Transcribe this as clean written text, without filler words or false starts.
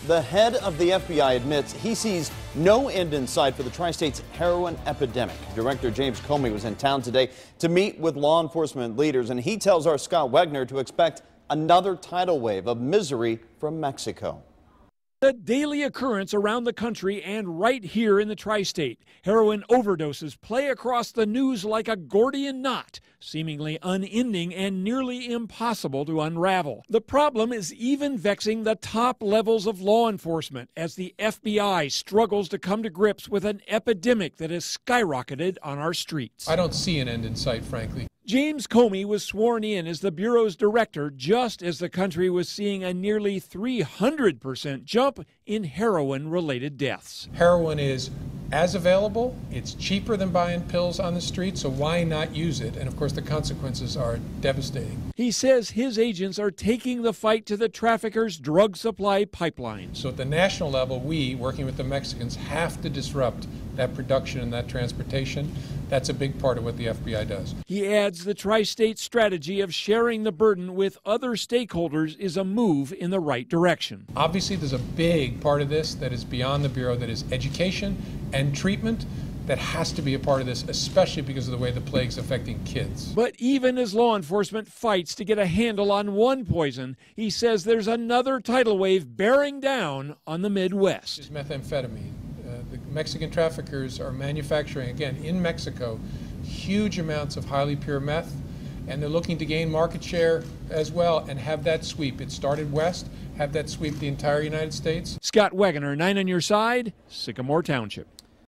The head of the FBI admits he sees no end in sight for the Tri-State's heroin epidemic. Director James Comey was in town today to meet with law enforcement leaders, and he tells our Scott Wegner to expect another tidal wave of misery from Mexico. A daily occurrence around the country and right here in the Tri-State. Heroin overdoses play across the news like a Gordian knot, seemingly unending and nearly impossible to unravel. The problem is even vexing the top levels of law enforcement as the FBI struggles to come to grips with an epidemic that has skyrocketed on our streets. I don't see an end in sight, frankly. James Comey was sworn in as the Bureau's director just as the country was seeing a nearly 300% jump in heroin-related deaths. Heroin is as available, it's cheaper than buying pills on the street, so why not use it? And of course the consequences are devastating. He says his agents are taking the fight to the traffickers' drug supply pipeline. So at the national level, we, working with the Mexicans, have to disrupt that production and that transportation. That's a big part of what the FBI does. He adds the Tri-State strategy of sharing the burden with other stakeholders is a move in the right direction. Obviously, there's a big part of this that is beyond the Bureau, that is education and treatment. That has to be a part of this, especially because of the way the plague's affecting kids. But even as law enforcement fights to get a handle on one poison, he says there's another tidal wave bearing down on the Midwest. It's methamphetamine. The Mexican traffickers are manufacturing, again, in Mexico, huge amounts of highly pure meth, and they're looking to gain market share as well and have that sweep. It started west, have that sweep the entire United States. Scott Wegner, 9 on your side, Sycamore Township.